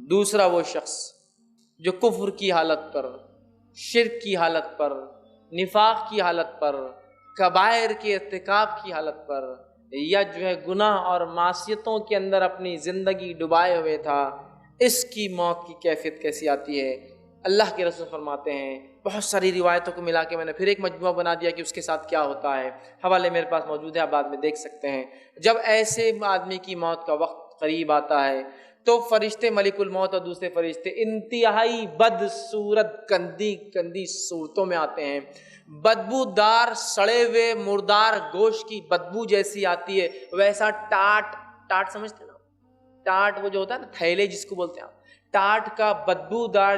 دوسرا وہ شخص جو کفر کی حالت پر، شرک کی حالت پر، نفاق کی حالت پر، کبائر کے ارتکاب کی حالت پر، یا جو ہے گناہ اور معصیتوں کے اندر اپنی زندگی ڈبائے ہوئے تھا، اس کی موت کی کیفیت کیسی آتی ہے؟ اللہ کے رسول فرماتے ہیں، بہت ساری روایتوں کو ملا کے میں نے پھر ایک مجموعہ بنا دیا کہ اس کے ساتھ کیا ہوتا ہے، حوالے میرے پاس موجود ہے، آپ بعد میں دیکھ سکتے ہیں۔ جب ایسے آدمی کی موت کا وقت قریب آتا ہے تو فرشتے ملک الموت اور دوسرے فرشتے انتہائی بد صورت گندی صورتوں میں آتے ہیں، بدبودار سڑے ہوئے مردار گوشت کی بدبو جیسی آتی ہے، ویسا ٹاٹ سمجھتے نا، ٹاٹ وہ جو ہوتا ہے نا تھیلے جس کو بولتے ہیں آپ، ٹاٹ کا بدبودار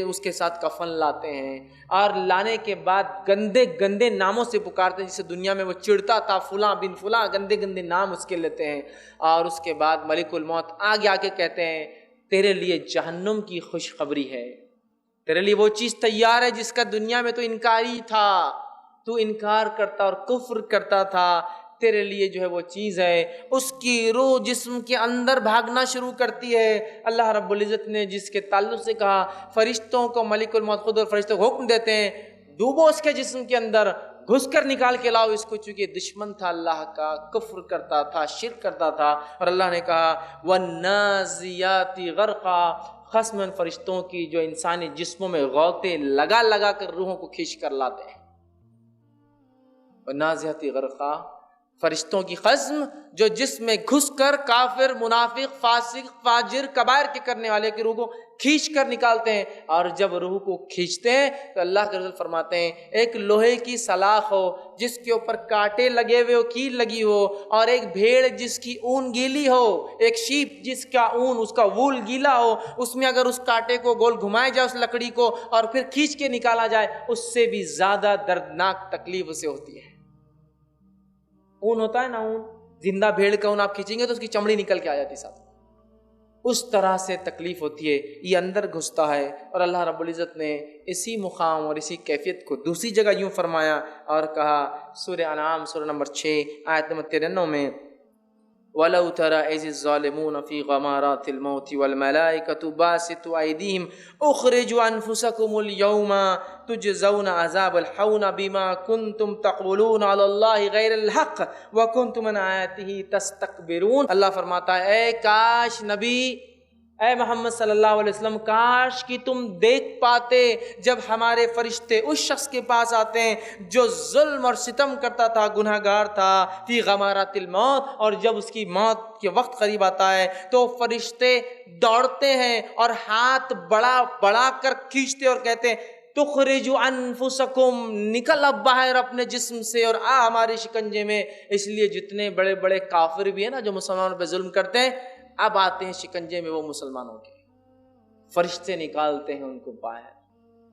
اس کے ساتھ کفن لاتے ہیں، اور لانے کے بعد گندے گندے ناموں سے پکارتے ہیں، جسے دنیا میں وہ چڑھتا تھا فلاں بن فلاں، گندے گندے نام اس کے لیتے ہیں، اور اس کے بعد ملک الموت آگے آ کے کہتے ہیں تیرے لیے جہنم کی خوشخبری ہے، تیرے لیے وہ چیز تیار ہے جس کا دنیا میں تو انکاری تھا، تو انکار کرتا اور کفر کرتا تھا، تیرے لیے جو ہے وہ چیز ہے۔ اس کی روح جسم کے اندر بھاگنا شروع کرتی ہے۔ اللہ رب العزت نے جس کے تعلق سے کہا، فرشتوں کو ملک الموت خود اور فرشتوں کو حکم دیتے ہیں ڈوبو اس کے جسم کے اندر، گھس کر نکال کے لاؤ اس کو، چونکہ دشمن تھا اللہ کا، کفر کرتا تھا، شرک کرتا تھا۔ اور اللہ نے کہا وَالنَّازِيَاتِ غَرْقًا، خصماً فرشتوں کی جو انسانی جسموں میں غوطے لگا لگا کر روحوں کو کھینچ کر لاتے ہیں۔ وَالنَّازِيَاتِ غَرْقًا، فرشتوں کی قسم جو جسم میں گھس کر کافر، منافق، فاسق، فاجر، کبائر کے کرنے والے کی روح کو کھینچ کر نکالتے ہیں، اور جب روح کو کھینچتے ہیں تو اللہ کے رسول فرماتے ہیں ایک لوہے کی سلاخ ہو جس کے اوپر کانٹے لگے ہوئے ہو، کیل لگی ہو، اور ایک بھیڑ جس کی اون گیلی ہو، ایک شیپ جس کا اون، اس کا وول گیلا ہو، اس میں اگر اس کانٹے کو گول گھمایا جائے اس لکڑی کو اور پھر کھینچ کے نکالا جائے، اس سے بھی زیادہ دردناک تکلیف اسے ہوتی ہے۔ اون ہوتا ہے نا، اون، زندہ بھیڑ کا اون آپ کھینچیں گے تو اس کی چمڑی نکل کے آ جاتی ساتھ، اس طرح سے تکلیف ہوتی ہے، یہ اندر گھستا ہے۔ اور اللہ رب العزت نے اسی مقام اور اسی کیفیت کو دوسری جگہ یوں فرمایا اور کہا، سورہ انعام سورہ نمبر 6 آیت نمبر 93 میں، وَلَوْ تَرَى إِذِ الظَّالِمُونَ فِي غَمَارَاتِ الْمَوْتِ وَالْمَلَائِكَةُ بَاسِطُو أَيْدِيهِمْ أُخْرِجُوا أَنفُسَكُمُ الْيَوْمَ تُجْزَوْنَ عَذَابَ الْحَوْنِ بِمَا كُنْتُمْ تَقُولُونَ عَلَى اللَّهِ غَيْرَ الْحَقِّ وَكُنْتُمْ عَنْ آيَاتِهِ تَسْتَكْبِرُونَ۔ اللہ فرماتا ہے اے کاش نبی، اے محمد صلی اللہ علیہ وسلم، کاش کہ تم دیکھ پاتے جب ہمارے فرشتے اس شخص کے پاس آتے ہیں جو ظلم اور ستم کرتا تھا، گناہ گار تھا، فی غمارات الموت، اور جب اس کی موت کے وقت قریب آتا ہے تو فرشتے دوڑتے ہیں اور ہاتھ بڑا بڑا کر کھینچتے اور کہتے ہیں تخرجوا انفسکم، نکل اب باہر اپنے جسم سے اور آ ہمارے شکنجے میں۔ اس لیے جتنے بڑے بڑے کافر بھی ہیں نا جو مسلمانوں پہ ظلم کرتے ہیں، اب آتے ہیں شکنجے میں وہ مسلمانوں کے، فرشتے نکالتے ہیں ان کو باہر۔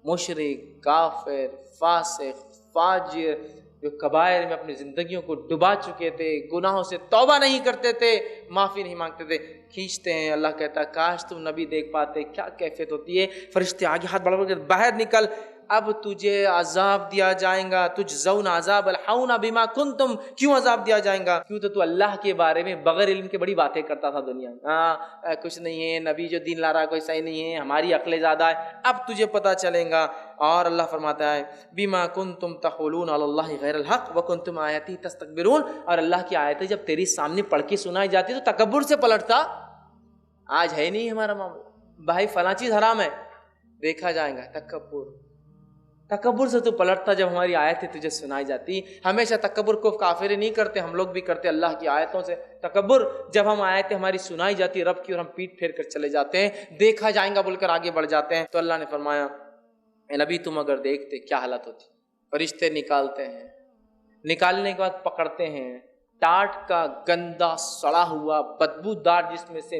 مشرک، کافر، فاسق، فاجر جو کبائر میں اپنی زندگیوں کو ڈبا چکے تھے، گناہوں سے توبہ نہیں کرتے تھے، معافی نہیں مانگتے تھے، کھینچتے ہیں۔ اللہ کہتا ہے کاش تم نبی دیکھ پاتے کیا کیفیت ہوتی ہے۔ فرشتے آگے ہاتھ بڑھا کر باہر نکل، اب تجھے عذاب دیا جائے گا، تجزون عذاب الحون بما کنتم، کیوں عذاب دیا جائے گا؟ کیوں تو اللہ کے بارے میں بغیر علم کے بڑی باتیں کرتا تھا دنیا میں، کچھ نہیں ہے، نبی جو دین لا رہا کوئی صحیح نہیں ہے، ہماری عقلیں زیادہ ہے، اب تجھے پتہ چلے گا۔ اور اللہ فرماتا ہے بما کنتم تقولون علی اللہ غیر الحق وکنتم آیاتی تستکبرون، اور اللہ کی آیتیں جب تیری سامنے پڑھ کے سنائی جاتی تو تکبر سے پلٹتا۔ آج ہے نہیں ہمارا معاملہ، بھائی فلاں چیز حرام ہے، دیکھا جائے گا، تکبر سے تو پلٹتا جب ہماری آیتیں تجھے سنائی جاتی۔ ہمیشہ تکبر کو کافر نہیں کرتے، ہم لوگ بھی کرتے اللہ کی آیتوں سے تکبر۔ جب ہم آیتیں ہماری سنائی جاتی رب کی اور ہم پیٹ پھیر کر چلے جاتے ہیں، دیکھا جائیں گا بول کر آگے بڑھ جاتے ہیں، تو اللہ نے فرمایا اے نبی تم اگر دیکھتے کیا حالت ہوتی۔ فرشتے نکالتے ہیں، نکالنے کے بعد پکڑتے ہیں، ٹاٹ کا گندا سڑا ہوا بدبودار جس میں سے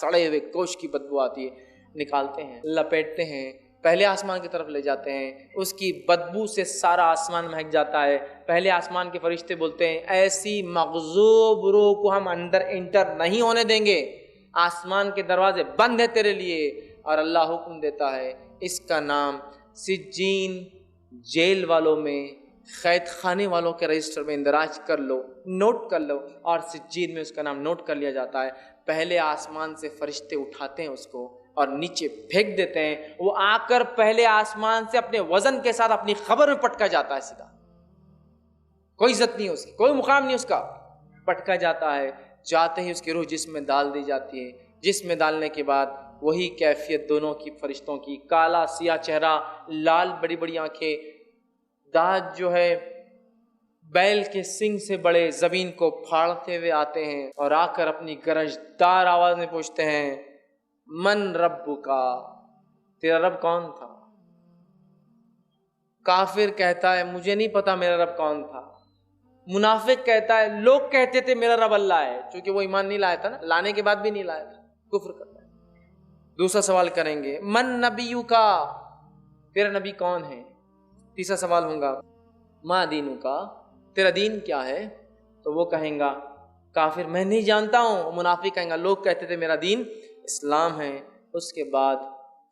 سڑے ہوئے گوشت کی بدبو آتی ہے، نکالتے ہیں، لپیٹتے ہیں، پہلے آسمان کی طرف لے جاتے ہیں، اس کی بدبو سے سارا آسمان مہک جاتا ہے۔ پہلے آسمان کے فرشتے بولتے ہیں ایسی مغضوب روح کو ہم اندر انٹر نہیں ہونے دیں گے، آسمان کے دروازے بند ہیں تیرے لیے۔ اور اللہ حکم دیتا ہے اس کا نام سجین، جیل والوں میں قید خانے والوں کے رجسٹر میں اندراج کر لو، نوٹ کر لو، اور سجین میں اس کا نام نوٹ کر لیا جاتا ہے۔ پہلے آسمان سے فرشتے اٹھاتے ہیں اس کو اور نیچے پھینک دیتے ہیں، وہ آ کر پہلے آسمان سے اپنے وزن کے ساتھ اپنی خبر میں پٹکا جاتا ہے، سیدھا کوئی عزت نہیں اس کی، کوئی مقام نہیں اس کا، پٹکا جاتا ہے۔ جاتے ہی اس کی روح جسم میں ڈال دی جاتی ہے، جسم میں ڈالنے کے بعد وہی کیفیت دونوں کی فرشتوں کی، کالا سیاہ چہرہ، لال بڑی بڑی آنکھیں، دانت جو ہے بیل کے سنگ سے بڑے، زمین کو پھاڑتے ہوئے آتے ہیں اور آ کر اپنی گرجدار آواز میں پوچھتے ہیں من ربکا، تیرا رب کون تھا؟ کافر کہتا ہے مجھے نہیں پتا میرا رب کون تھا۔ منافق کہتا ہے لوگ کہتے تھے میرا رب اللہ ہے، چونکہ وہ ایمان نہیں لایا تھا نا، لانے کے بعد بھی نہیں لایا تھا، کفر کرتا ہے۔ دوسرا سوال کریں گے من نبیکا، تیرا نبی کون ہے؟ تیسرا سوال ہوگا ما دینکا، تیرا دین کیا ہے؟ تو وہ کہیں گا کافر میں نہیں جانتا ہوں، منافق کہیں گا لوگ کہتے تھے میرا دین اسلام ہے۔ اس کے بعد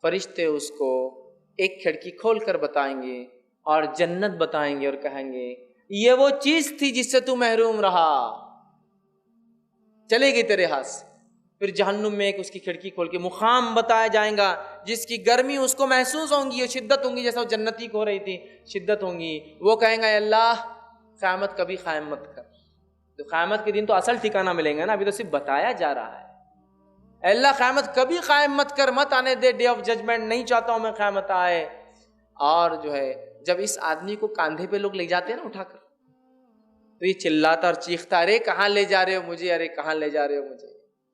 فرشتے اس کو ایک کھڑکی کھول کر بتائیں گے اور جنت بتائیں گے اور کہیں گے یہ وہ چیز تھی جس سے تو محروم رہا، چلے گی تیرے ہاتھ سے۔ پھر جہنم میں ایک اس کی کھڑکی کھول کے مقام بتایا جائیں گا جس کی گرمی اس کو محسوس ہوں گی اور شدت ہوں گی، جیسا وہ جنتی کو ہو رہی تھی شدت ہوں گی۔ وہ کہیں گا اے اللہ قیامت کبھی قائم مت کر، تو قیامت کے دن تو اصل ٹھکانہ ملیں گا نا، ابھی تو صرف بتایا جا رہا ہے۔ اے اللہ قیامت کبھی قائم مت کر، مت آنے دے ڈے آف ججمنٹ، نہیں چاہتا ہوں میں قیامت آئے۔ اور جو ہے جب اس آدمی کو کاندھے پہ لوگ لے جاتے ہیں نا اٹھا کر، تو یہ چلاتا اور چیختا ارے کہاں لے جا رہے ہو مجھے، ارے کہاں لے جا رہے ہو مجھے،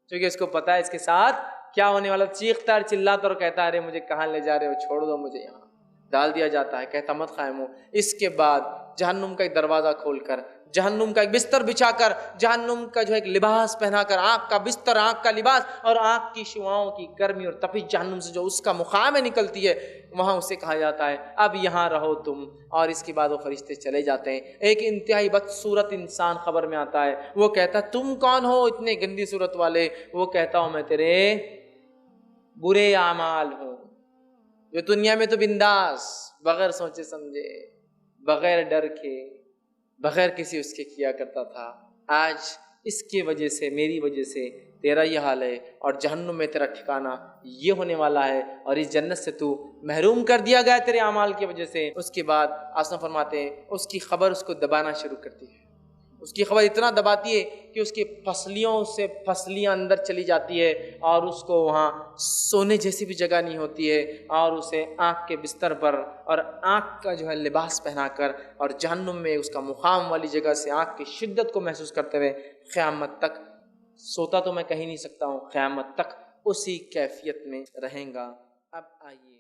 کیونکہ اس کو پتا ہے اس کے ساتھ کیا ہونے والا۔ چیختا اور چلاتا اور کہتا ارے مجھے کہاں لے جا رہے ہو، چھوڑ دو مجھے، یہاں ڈال دیا جاتا ہے، کہتا مت قائم ہو۔ اس کے بعد جہنم کا ایک دروازہ کھول کر، جہنم کا ایک بستر بچھا کر، جہنم کا جو ایک لباس پہنا کر، آنکھ کا بستر، آنکھ کا لباس اور آنکھ کی شعاؤں کی گرمی اور تپش جہنم سے جو اس کا مقام میں نکلتی ہے، وہاں اسے کہا جاتا ہے اب یہاں رہو تم۔ اور اس کے بعد وہ فرشتے چلے جاتے ہیں۔ ایک انتہائی بدصورت انسان خبر میں آتا ہے، وہ کہتا تم کون ہو اتنے گندی صورت والے؟ وہ کہتا ہوں میں تیرے برے اعمال ہوں، جو دنیا میں تو بنداس بغیر سوچے سمجھے، بغیر ڈر کے، بغیر کسی اس کے کیا کرتا تھا، آج اس کی وجہ سے، میری وجہ سے تیرا یہ حال ہے، اور جہنم میں تیرا ٹھکانہ یہ ہونے والا ہے، اور اس جنت سے تو محروم کر دیا گیا تیرے اعمال کی وجہ سے۔ اس کے بعد آسان فرماتے ہیں اس کی خبر اس کو دبانا شروع کرتی ہے، اس کی خبر اتنا دباتی ہے کہ اس کی پسلیوں سے پسلیاں اندر چلی جاتی ہے، اور اس کو وہاں سونے جیسی بھی جگہ نہیں ہوتی ہے، اور اسے آنکھ کے بستر پر اور آنکھ کا جو ہے لباس پہنا کر اور جہنم میں اس کا مقام والی جگہ سے آنکھ کی شدت کو محسوس کرتے ہوئے قیامت تک، سوتا تو میں کہیں نہیں سکتا ہوں، قیامت تک اسی کیفیت میں رہیں گا۔ اب آئیے